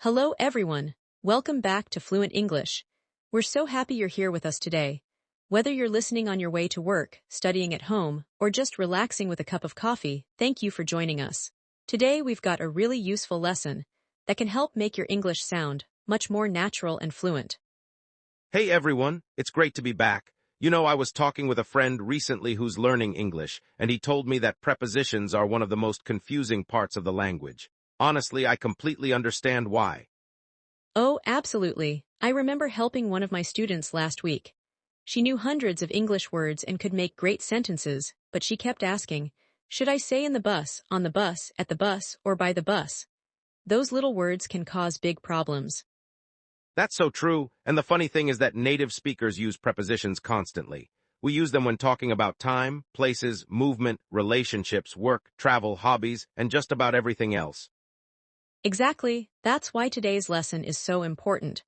Hello everyone. Welcome back to Fluent English. We're so happy you're here with us today. Whether you're listening on your way to work, studying at home, or just relaxing with a cup of coffee, thank you for joining us. Today we've got a really useful lesson that can help make your English sound much more natural and fluent. Hey everyone, it's great to be back. I was talking with a friend recently who's learning English, and he told me that prepositions are one of the most confusing parts of the language. Honestly, I completely understand why. Oh, absolutely. I remember helping one of my students last week. She knew hundreds of English words and could make great sentences, but she kept asking, should I say in the bus, on the bus, at the bus, or by the bus? Those little words can cause big problems. That's so true, and the funny thing is that native speakers use prepositions constantly. We use them when talking about time, places, movement, relationships, work, travel, hobbies, and just about everything else. Exactly. That's why today's lesson is so important.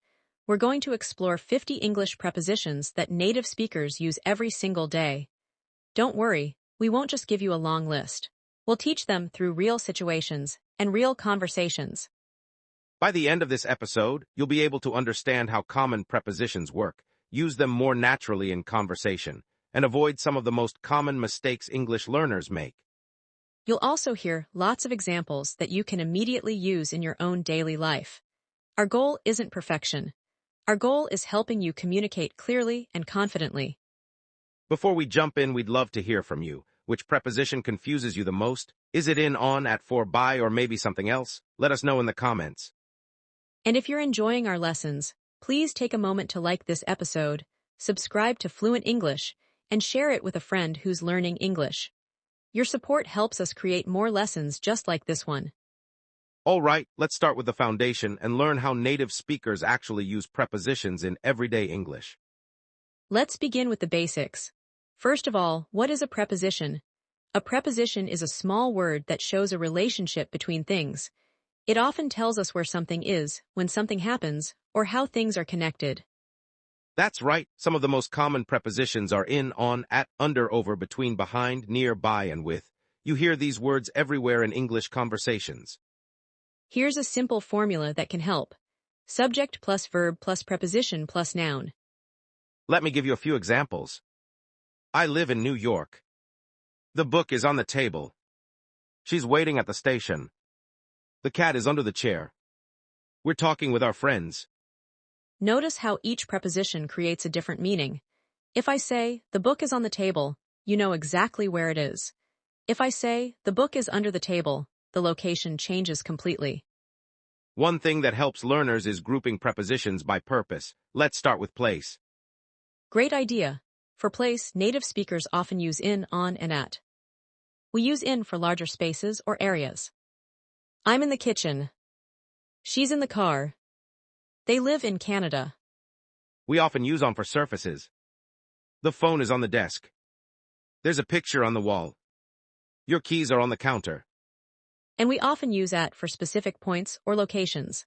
We're going to explore 50 English prepositions that native speakers use every single day. Don't worry, we won't just give you a long list. We'll teach them through real situations and real conversations. By the end of this episode, you'll be able to understand how common prepositions work, use them more naturally in conversation, and avoid some of the most common mistakes English learners make. You'll also hear lots of examples that you can immediately use in your own daily life. Our goal isn't perfection. Our goal is helping you communicate clearly and confidently. Before we jump in, we'd love to hear from you. Which preposition confuses you the most? Is it in, on, at, for, by, or maybe something else? Let us know in the comments. And if you're enjoying our lessons, please take a moment to like this episode, subscribe to Fluent English, and share it with a friend who's learning English. Your support helps us create more lessons just like this one. All right, let's start with the foundation and learn how native speakers actually use prepositions in everyday English. Let's begin with the basics. First of all, what is a preposition? A preposition is a small word that shows a relationship between things. It often tells us where something is, when something happens, or how things are connected. That's right, some of the most common prepositions are in, on, at, under, over, between, behind, near, by, and with. You hear these words everywhere in English conversations. Here's a simple formula that can help. Subject plus verb plus preposition plus noun. Let me give you a few examples. I live in New York. The book is on the table. She's waiting at the station. The cat is under the chair. We're talking with our friends. Notice how each preposition creates a different meaning. If I say, the book is on the table, you know exactly where it is. If I say, the book is under the table, the location changes completely. One thing that helps learners is grouping prepositions by purpose. Let's start with place. Great idea. For place, native speakers often use in, on, and at. We use in for larger spaces or areas. I'm in the kitchen. She's in the car. They live in Canada. We often use on for surfaces. The phone is on the desk. There's a picture on the wall. Your keys are on the counter. And we often use at for specific points or locations.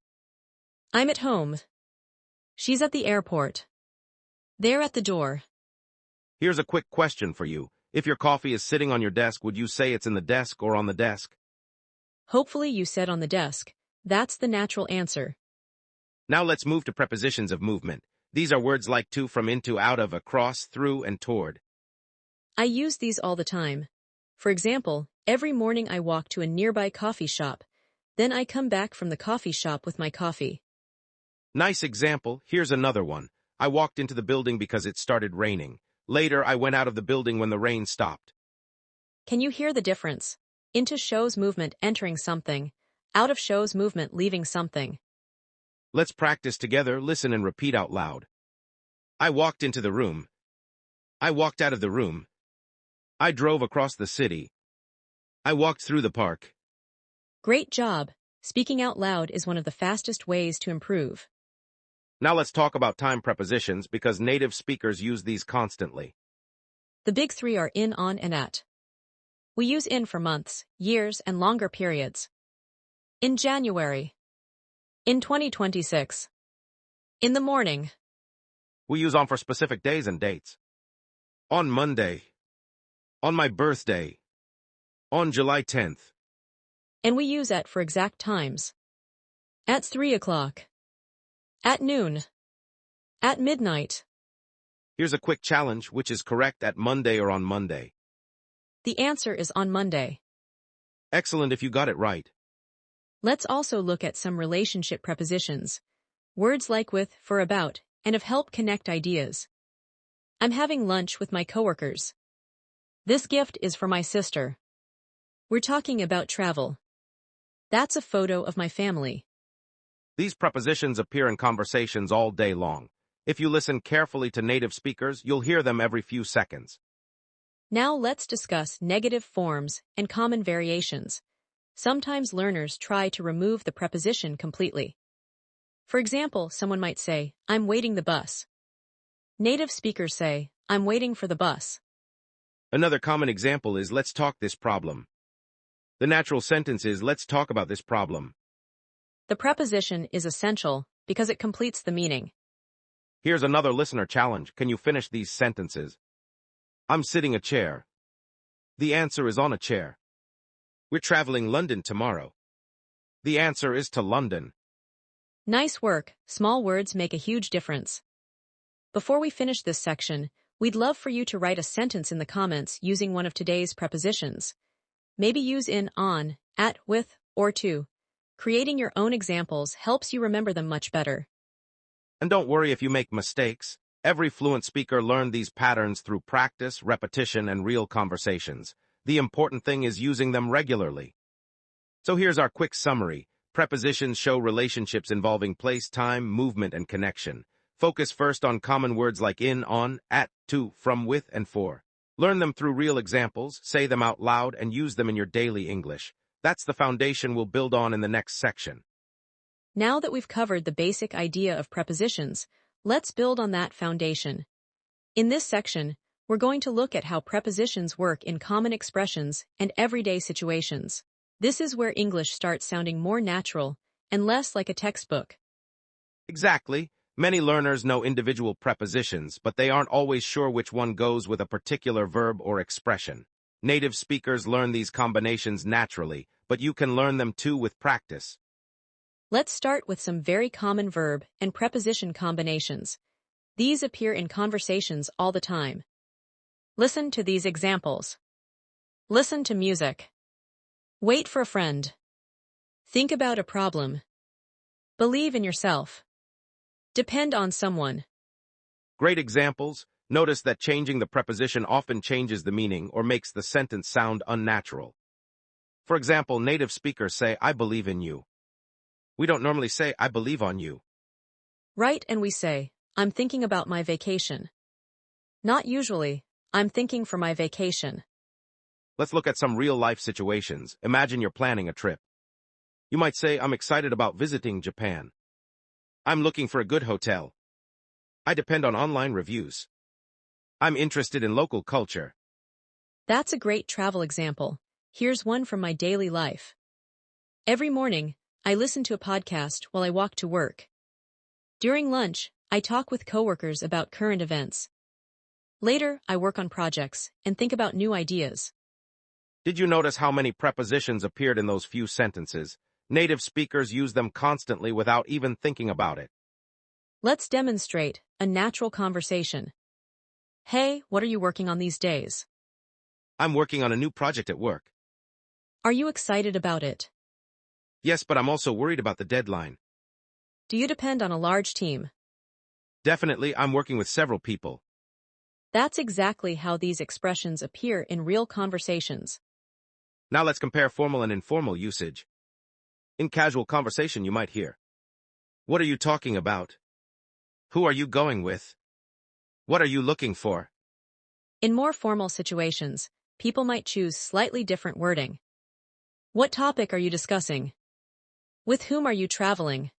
I'm at home. She's at the airport. They're at the door. Here's a quick question for you. If your coffee is sitting on your desk, would you say it's in the desk or on the desk? Hopefully you said on the desk. That's the natural answer. Now let's move to prepositions of movement. These are words like to, from, into, out of, across, through, and toward. I use these all the time. For example, every morning I walk to a nearby coffee shop. Then I come back from the coffee shop with my coffee. Nice example. Here's another one. I walked into the building because it started raining. Later, I went out of the building when the rain stopped. Can you hear the difference? Into shows movement entering something. Out of shows movement leaving something. Let's practice together. Listen and repeat out loud. I walked into the room. I walked out of the room. I drove across the city. I walked through the park. Great job. Speaking out loud is one of the fastest ways to improve. Now let's talk about time prepositions because native speakers use these constantly. The big three are in, on, and at. We use in for months, years, and longer periods. In January. In 2026. In the morning. We use on for specific days and dates. On Monday. On my birthday. On July 10th. And we use at for exact times. At 3 o'clock. At noon. At midnight. Here's a quick challenge, which is correct at Monday or on Monday. The answer is on Monday. Excellent if you got it right. Let's also look at some relationship prepositions. Words like with, for, about, and of help connect ideas. I'm having lunch with my coworkers. This gift is for my sister. We're talking about travel. That's a photo of my family. These prepositions appear in conversations all day long. If you listen carefully to native speakers, you'll hear them every few seconds. Now let's discuss negative forms and common variations. Sometimes learners try to remove the preposition completely. For example, someone might say, I'm waiting the bus. Native speakers say, I'm waiting for the bus. Another common example is, let's talk this problem. The natural sentence is, let's talk about this problem. The preposition is essential because it completes the meaning. Here's another listener challenge. Can you finish these sentences? I'm sitting a chair. The answer is on a chair. We're traveling London tomorrow. The answer is to London. Nice work. Small words make a huge difference. Before we finish this section, we'd love for you to write a sentence in the comments using one of today's prepositions. Maybe use in, on, at, with, or to. Creating your own examples helps you remember them much better. And don't worry if you make mistakes. Every fluent speaker learned these patterns through practice, repetition, and real conversations. The important thing is using them regularly. So here's our quick summary. Prepositions show relationships involving place, time, movement, and connection. Focus first on common words like in, on, at, to, from, with, and for. Learn them through real examples, say them out loud, and use them in your daily English. That's the foundation we'll build on in the next section. Now that we've covered the basic idea of prepositions, let's build on that foundation. In this section, we're going to look at how prepositions work in common expressions and everyday situations. This is where English starts sounding more natural and less like a textbook. Exactly. Many learners know individual prepositions, but they aren't always sure which one goes with a particular verb or expression. Native speakers learn these combinations naturally, but you can learn them too with practice. Let's start with some very common verb and preposition combinations. These appear in conversations all the time. Listen to these examples. Listen to music. Wait for a friend. Think about a problem. Believe in yourself. Depend on someone. Great examples. Notice that changing the preposition often changes the meaning or makes the sentence sound unnatural. For example, native speakers say, I believe in you. We don't normally say, I believe on you. Right, and we say, I'm thinking about my vacation. Not usually, I'm thinking for my vacation. Let's look at some real-life situations. Imagine you're planning a trip. You might say, I'm excited about visiting Japan. I'm looking for a good hotel. I depend on online reviews. I'm interested in local culture. That's a great travel example. Here's one from my daily life. Every morning, I listen to a podcast while I walk to work. During lunch, I talk with coworkers about current events. Later, I work on projects and think about new ideas. Did you notice how many prepositions appeared in those few sentences? Native speakers use them constantly without even thinking about it. Let's demonstrate a natural conversation. Hey, what are you working on these days? I'm working on a new project at work. Are you excited about it? Yes, but I'm also worried about the deadline. Do you depend on a large team? Definitely, I'm working with several people. That's exactly how these expressions appear in real conversations. Now let's compare formal and informal usage. In casual conversation, you might hear, what are you talking about? Who are you going with? What are you looking for? In more formal situations, people might choose slightly different wording. What topic are you discussing? With whom are you traveling?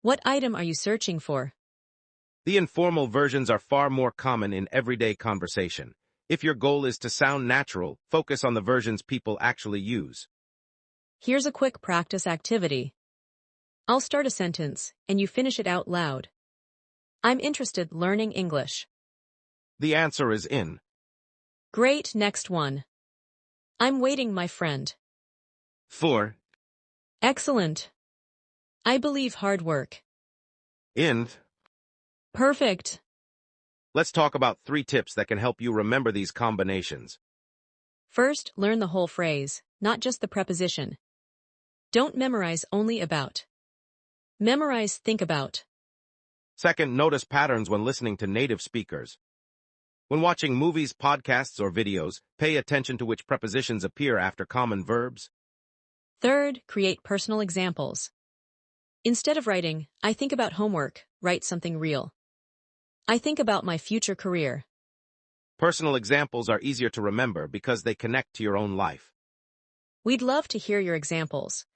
What item are you searching for? The informal versions are far more common in everyday conversation. If your goal is to sound natural, focus on the versions people actually use. Here's a quick practice activity. I'll start a sentence, and you finish it out loud. I'm interested learning English. The answer is in. Great, next one. I'm waiting my friend. For. Excellent. I believe hard work. In. Perfect. Let's talk about 3 tips that can help you remember these combinations. First, learn the whole phrase, not just the preposition. Don't memorize only about. Memorize think about. Second, notice patterns when listening to native speakers. When watching movies, podcasts, or videos, pay attention to which prepositions appear after common verbs. Third, create personal examples. Instead of writing, I think about homework, write something real. I think about my future career. Personal examples are easier to remember because they connect to your own life. We'd love to hear your examples.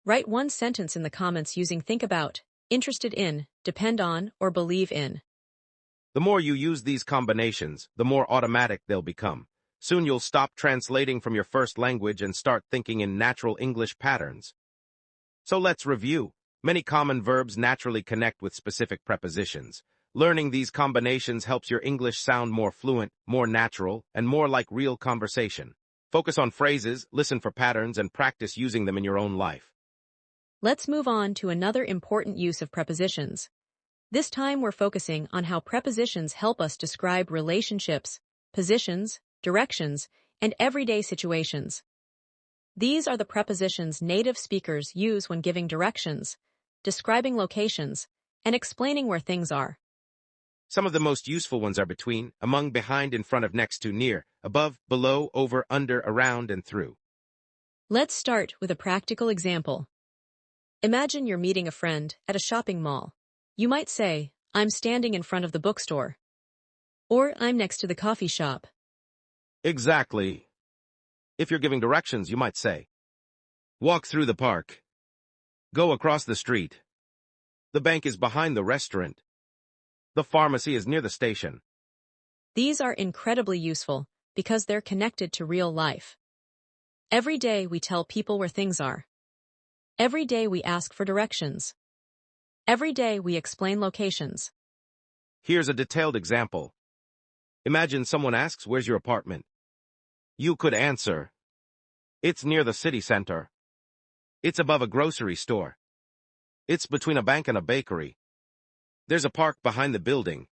Write one sentence in the comments using think about, interested in, depend on, or believe in. The more you use these combinations, the more automatic they'll become. Soon you'll stop translating from your first language and start thinking in natural English patterns. So let's review. Many common verbs naturally connect with specific prepositions. Learning these combinations helps your English sound more fluent, more natural, and more like real conversation. Focus on phrases, listen for patterns, and practice using them in your own life. Let's move on to another important use of prepositions. This time we're focusing on how prepositions help us describe relationships, positions, directions, and everyday situations. These are the prepositions native speakers use when giving directions, describing locations, and explaining where things are. Some of the most useful ones are between, among, behind, in front of, next to, near, above, below, over, under, around, and through. Let's start with a practical example. Imagine you're meeting a friend at a shopping mall. You might say, I'm standing in front of the bookstore. Or I'm next to the coffee shop. Exactly. If you're giving directions, you might say, walk through the park. Go across the street. The bank is behind the restaurant. The pharmacy is near the station. These are incredibly useful because they're connected to real life. Every day we tell people where things are. Every day we ask for directions. Every day we explain locations. Here's a detailed example. Imagine someone asks, where's your apartment? You could answer, it's near the city center. It's above a grocery store. It's between a bank and a bakery. There's a park behind the building.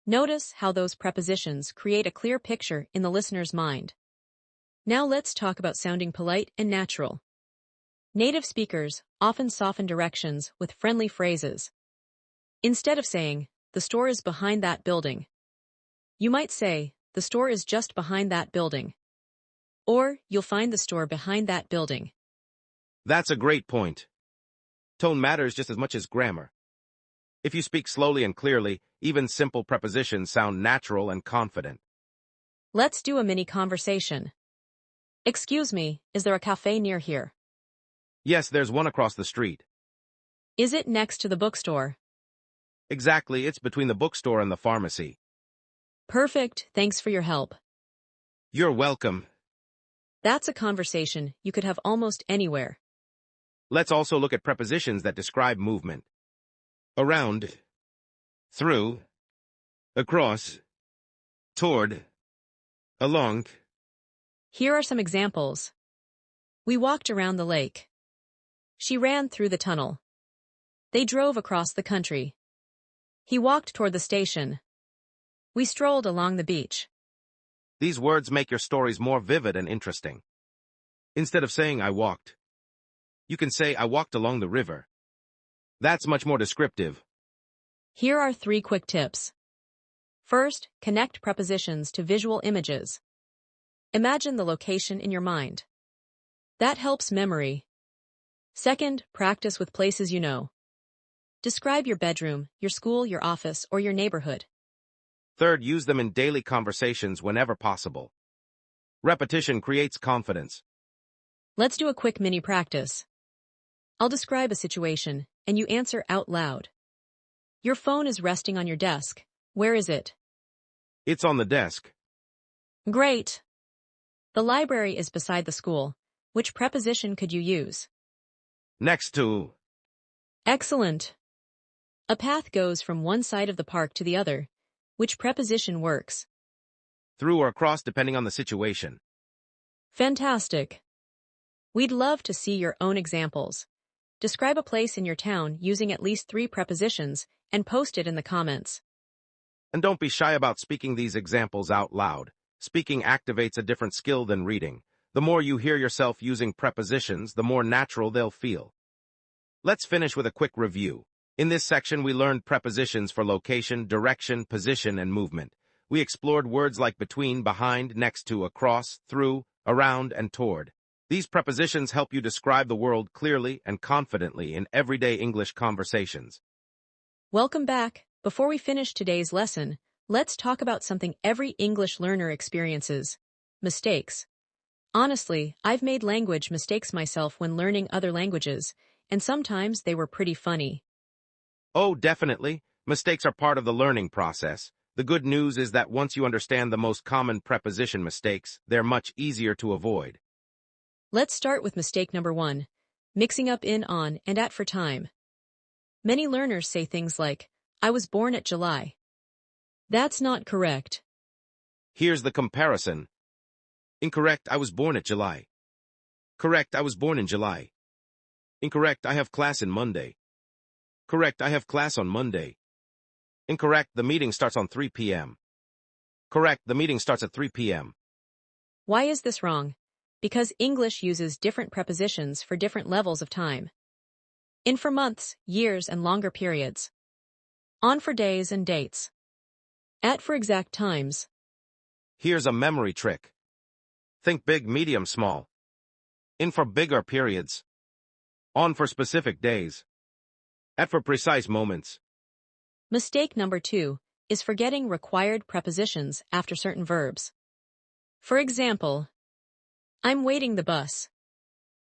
Notice how those prepositions create a clear picture in the listener's mind. Now let's talk about sounding polite and natural. Native speakers often soften directions with friendly phrases. Instead of saying, the store is behind that building, you might say, the store is just behind that building. Or, you'll find the store behind that building. That's a great point. Tone matters just as much as grammar. If you speak slowly and clearly, even simple prepositions sound natural and confident. Let's do a mini conversation. Excuse me, is there a cafe near here? Yes, there's one across the street. Is it next to the bookstore? Exactly, it's between the bookstore and the pharmacy. Perfect, thanks for your help. You're welcome. That's a conversation you could have almost anywhere. Let's also look at prepositions that describe movement. Around, through, across, toward, along. Here are some examples. We walked around the lake. She ran through the tunnel. They drove across the country. He walked toward the station. We strolled along the beach. These words make your stories more vivid and interesting. Instead of saying, I walked, you can say, I walked along the river. That's much more descriptive. Here are 3 quick tips. First, connect prepositions to visual images. Imagine the location in your mind. That helps memory. Second, practice with places you know. Describe your bedroom, your school, your office, or your neighborhood. Third, use them in daily conversations whenever possible. Repetition creates confidence. Let's do a quick mini practice. I'll describe a situation, and you answer out loud. Your phone is resting on your desk. Where is it? It's on the desk. Great. The library is beside the school. Which preposition could you use? Next to. Excellent. A path goes from one side of the park to the other. Which preposition works? Through or across depending on the situation. Fantastic. We'd love to see your own examples. Describe a place in your town using at least 3 prepositions and post it in the comments. And don't be shy about speaking these examples out loud. Speaking activates a different skill than reading. The more you hear yourself using prepositions, the more natural they'll feel. Let's finish with a quick review. In this section, we learned prepositions for location, direction, position, and movement. We explored words like between, behind, next to, across, through, around, and toward. These prepositions help you describe the world clearly and confidently in everyday English conversations. Welcome back. Before we finish today's lesson, let's talk about something every English learner experiences: mistakes. Honestly, I've made language mistakes myself when learning other languages, and sometimes they were pretty funny. Oh, definitely. Mistakes are part of the learning process. The good news is that once you understand the most common preposition mistakes, they're much easier to avoid. Let's start with mistake number 1, mixing up in, on, and at for time. Many learners say things like, "I was born at July." That's not correct. Here's the comparison. Incorrect, I was born at July. Correct, I was born in July. Incorrect, I have class in Monday. Correct, I have class on Monday. Incorrect, the meeting starts on 3 p.m. Correct, the meeting starts at 3 p.m. Why is this wrong? Because English uses different prepositions for different levels of time. In for months, years, and longer periods. On for days and dates. At for exact times. Here's a memory trick. Think big, medium, small. In for bigger periods. On for specific days. At for precise moments. Mistake number 2 is forgetting required prepositions after certain verbs. For example, I'm waiting the bus.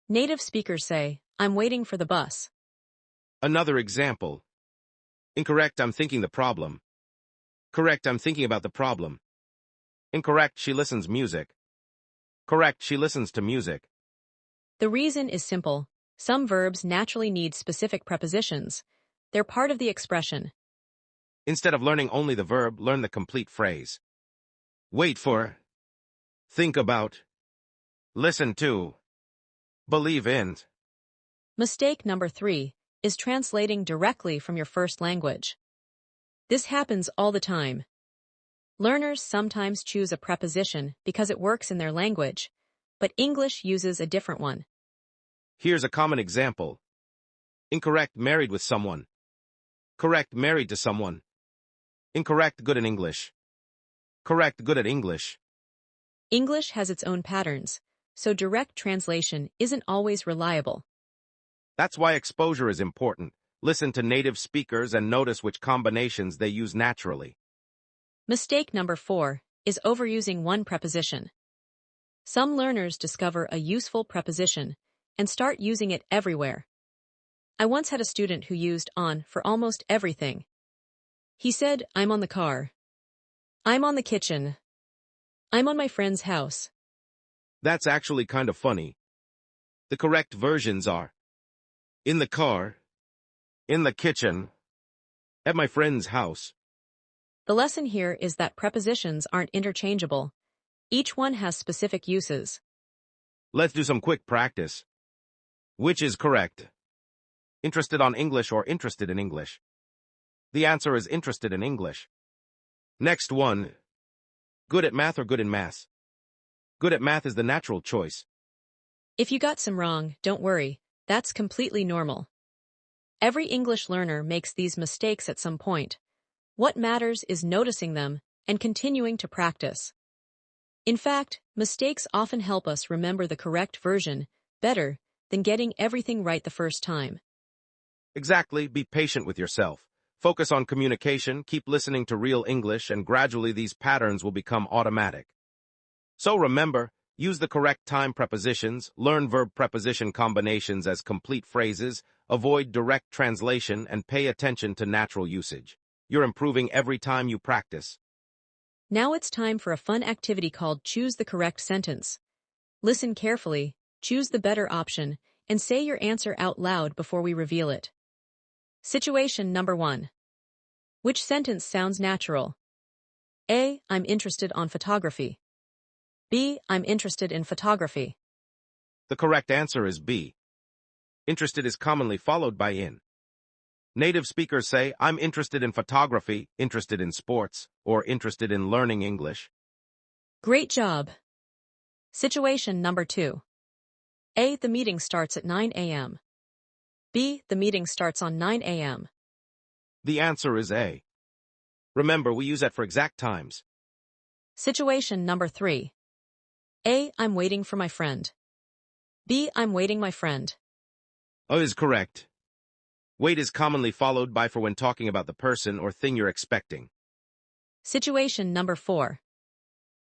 Native speakers say, I'm waiting for the bus. Another example. Incorrect, I'm thinking the problem. Correct, I'm thinking about the problem. Incorrect, she listens music. Correct, she listens to music. The reason is simple. Some verbs naturally need specific prepositions. They're part of the expression. Instead of learning only the verb, learn the complete phrase. Wait for. Think about. Listen to. Believe in. Mistake number 3 is translating directly from your first language. This happens all the time. Learners sometimes choose a preposition because it works in their language, but English uses a different one. Here's a common example. Incorrect, married with someone. Correct, married to someone. Incorrect, good in English. Correct, good at English. English has its own patterns, so direct translation isn't always reliable. That's why exposure is important. Listen to native speakers and notice which combinations they use naturally. Mistake number 4 is overusing one preposition. Some learners discover a useful preposition and start using it everywhere. I once had a student who used on for almost everything. He said, I'm on the car. I'm on the kitchen. I'm on my friend's house. That's actually kind of funny. The correct versions are in the car, in the kitchen, at my friend's house. The lesson here is that prepositions aren't interchangeable. Each one has specific uses. Let's do some quick practice. Which is correct? Interested on English or interested in English? The answer is interested in English. Next one. Good at math or good in math? Good at math is the natural choice. If you got some wrong, don't worry. That's completely normal. Every English learner makes these mistakes at some point. What matters is noticing them and continuing to practice. In fact, mistakes often help us remember the correct version better than getting everything right the first time. Exactly, be patient with yourself. Focus on communication, keep listening to real English, and gradually these patterns will become automatic. So remember, use the correct time prepositions, learn verb preposition combinations as complete phrases, avoid direct translation, and pay attention to natural usage. You're improving every time you practice. Now it's time for a fun activity called Choose the Correct Sentence. Listen carefully, choose the better option, and say your answer out loud before we reveal it. Situation number 1. Which sentence sounds natural? A. I'm interested on photography. B. I'm interested in photography. The correct answer is B. Interested is commonly followed by in. Native speakers say, I'm interested in photography, interested in sports, or interested in learning English. Great job. Situation number 2. A. The meeting starts at 9 a.m. B. The meeting starts on 9 a.m. The answer is A. Remember, we use that for exact times. Situation number 3. A. I'm waiting for my friend. B. I'm waiting my friend. A is correct. Wait is commonly followed by for when talking about the person or thing you're expecting. Situation number 4.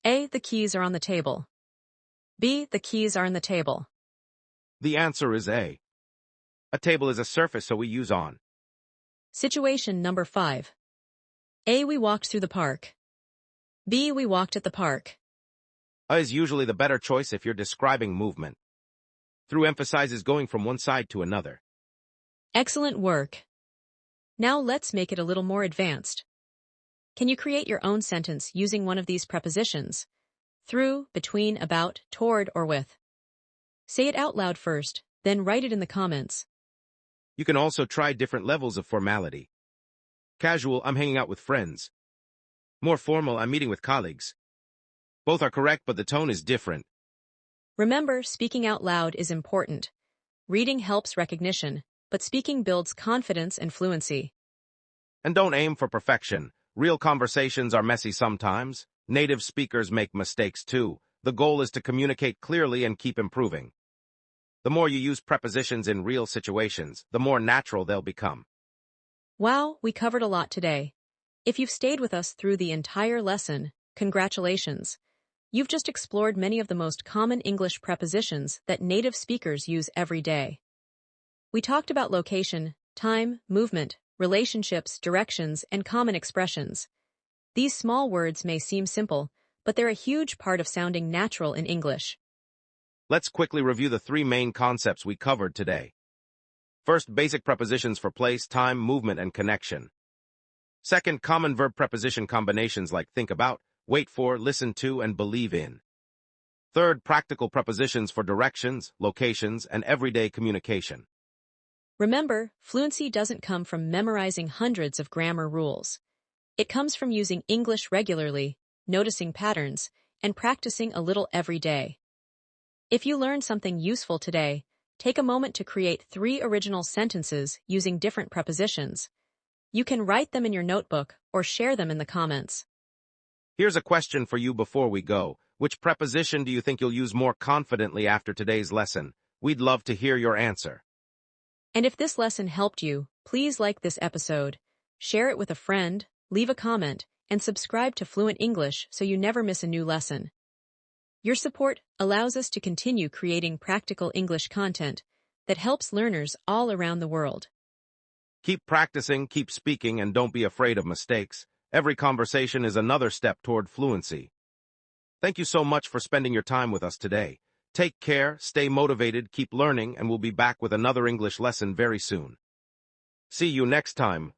A. The keys are on the table. B. The keys are on the table. The answer is A. A table is a surface, so we use on. Situation number 5. A. We walked through the park. B. We walked at the park. A is usually the better choice if you're describing movement. Through emphasizes going from one side to another. Excellent work. Now let's make it a little more advanced. Can you create your own sentence using one of these prepositions? Through, between, about, toward, or with. Say it out loud first, then write it in the comments. You can also try different levels of formality. Casual, I'm hanging out with friends. More formal, I'm meeting with colleagues. Both are correct, but the tone is different. Remember, speaking out loud is important. Reading helps recognition, but speaking builds confidence and fluency. And don't aim for perfection. Real conversations are messy sometimes. Native speakers make mistakes too. The goal is to communicate clearly and keep improving. The more you use prepositions in real situations, the more natural they'll become. Wow, we covered a lot today. If you've stayed with us through the entire lesson, congratulations. You've just explored many of the most common English prepositions that native speakers use every day. We talked about location, time, movement, relationships, directions, and common expressions. These small words may seem simple, but they're a huge part of sounding natural in English. Let's quickly review the 3 main concepts we covered today. First, basic prepositions for place, time, movement, and connection. Second, common verb preposition combinations like think about, wait for, listen to, and believe in. Third, practical prepositions for directions, locations, and everyday communication. Remember, fluency doesn't come from memorizing hundreds of grammar rules. It comes from using English regularly, noticing patterns, and practicing a little every day. If you learned something useful today, take a moment to create 3 original sentences using different prepositions. You can write them in your notebook or share them in the comments. Here's a question for you before we go. Which preposition do you think you'll use more confidently after today's lesson? We'd love to hear your answer. And if this lesson helped you, please like this episode, share it with a friend, leave a comment, and subscribe to Fluent English so you never miss a new lesson. Your support allows us to continue creating practical English content that helps learners all around the world. Keep practicing, keep speaking, and don't be afraid of mistakes. Every conversation is another step toward fluency. Thank you so much for spending your time with us today. Take care, stay motivated, keep learning, and we'll be back with another English lesson very soon. See you next time.